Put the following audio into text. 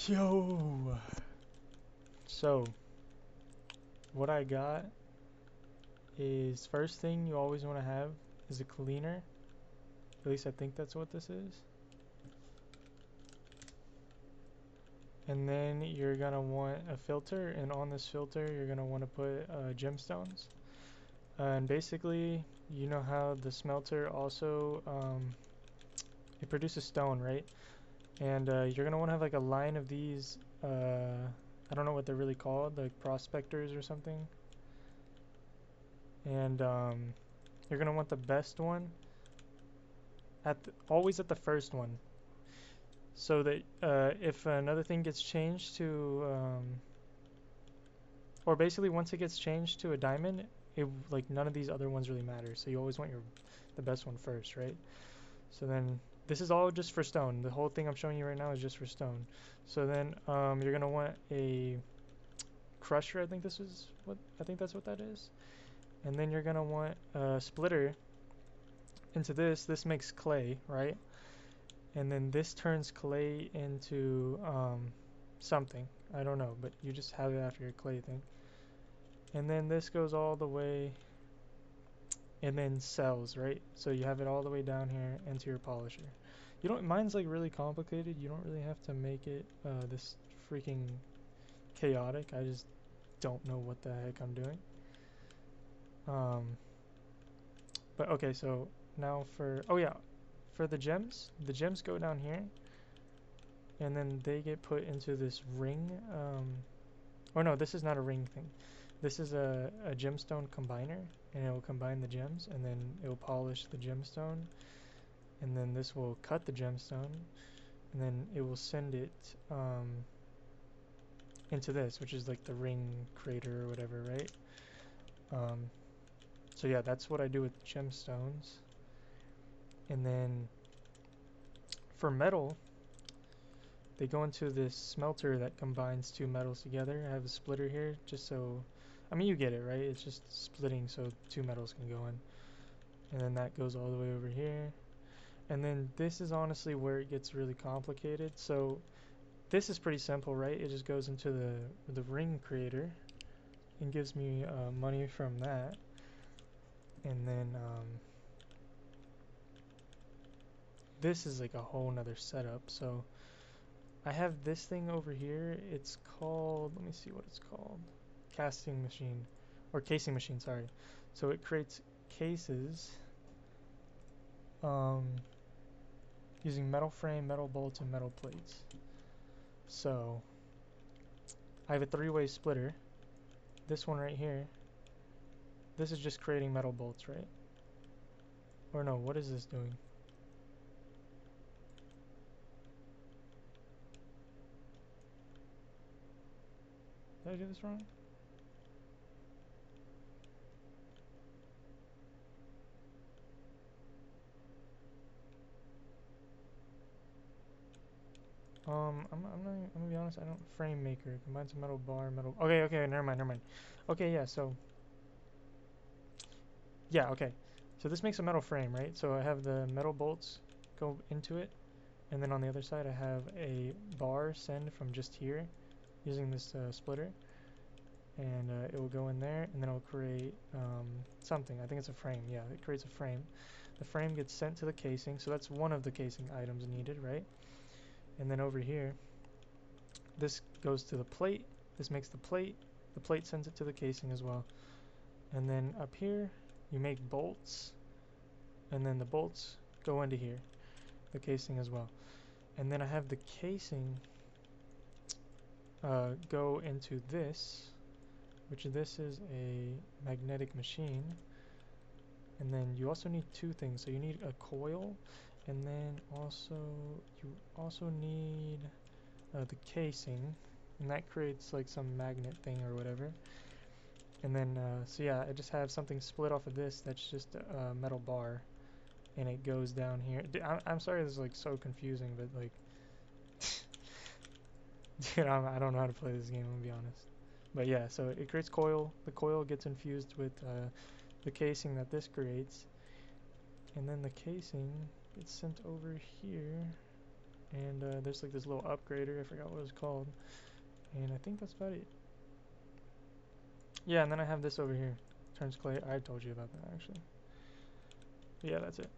Yo! So, what I got is first thing you always want to have is a cleaner. At least I think that's what this is. And then you're gonna want a filter, and on this filter you're gonna want to put gemstones. And basically, you know how the smelter also it produces stone, right? And you're gonna want to have like a line of these. I don't know what they're really called, like prospectors or something. And you're gonna want the best one always at the first one, so that if another thing gets changed to or basically once it gets changed to a diamond, it like none of these other ones really matter. So you always want the best one first, right? So then this is all just for stone. The whole thing I'm showing you right now is just for stone. So then you're gonna want a crusher. I think that's what that is. And then you're gonna want a splitter into this. This makes clay, right? And then this turns clay into something. I don't know, but you just have it after your clay thing. And then this goes all the way and then cells, right? So you have it all the way down here into your polisher. You don't, mine's like really complicated. You don't really have to make it this freaking chaotic. I just don't know what the heck I'm doing. But okay, so now oh yeah, for the gems go down here, and then they get put into this ring. Or no, this is not a ring thing. This is a gemstone combiner, and it will combine the gems, and then it will polish the gemstone, and then this will cut the gemstone, and then it will send it into this, which is like the ring crater or whatever, right? Um, so yeah, that's what I do with gemstones. And then for metal, they go into this smelter that combines two metals together. I have a splitter here just so, I mean, you get it, right? It's just splitting so two metals can go in. And then that goes all the way over here. And then this is honestly where it gets really complicated. So this is pretty simple, right? It just goes into the ring creator and gives me money from that. And then this is like a whole nother setup. So I have this thing over here. It's called, let me see what it's called. Casting machine, or casing machine, sorry. So it creates cases um, using metal frame, metal bolts, and metal plates. So I have a three-way splitter. This one right here, this is just creating metal bolts, right? Or no, what is this doing? Did I do this wrong? I'm gonna be honest. I don't frame maker combines a metal bar, metal. Okay, okay, never mind, never mind. Okay, yeah. So yeah, okay. So this makes a metal frame, right? So I have the metal bolts go into it, and then on the other side I have a bar send from just here using this splitter, and it will go in there, and then it'll create something. I think it's a frame. Yeah, it creates a frame. The frame gets sent to the casing, so that's one of the casing items needed, right? And then over here, this goes to the plate. This makes the plate. The plate sends it to the casing as well. And then up here, you make bolts, and then the bolts go into here, the casing as well. And then I have the casing go into this, which this is a magnetic machine. And then you also need two things. So you need a coil, and then you also need the casing, and that creates like some magnet thing or whatever. And then so yeah, I just have something split off of this that's just a metal bar, and it goes down here. I'm sorry this is like so confusing, but like dude, I don't know how to play this game, I'm gonna be honest. But yeah, so it creates coil. The coil gets infused with the casing that this creates, and then the casing gets sent over here. And there's like this little upgrader, I forgot what it was called. And I think that's about it. Yeah, and then I have this over here. Turns clay. I told you about that actually. Yeah, that's it.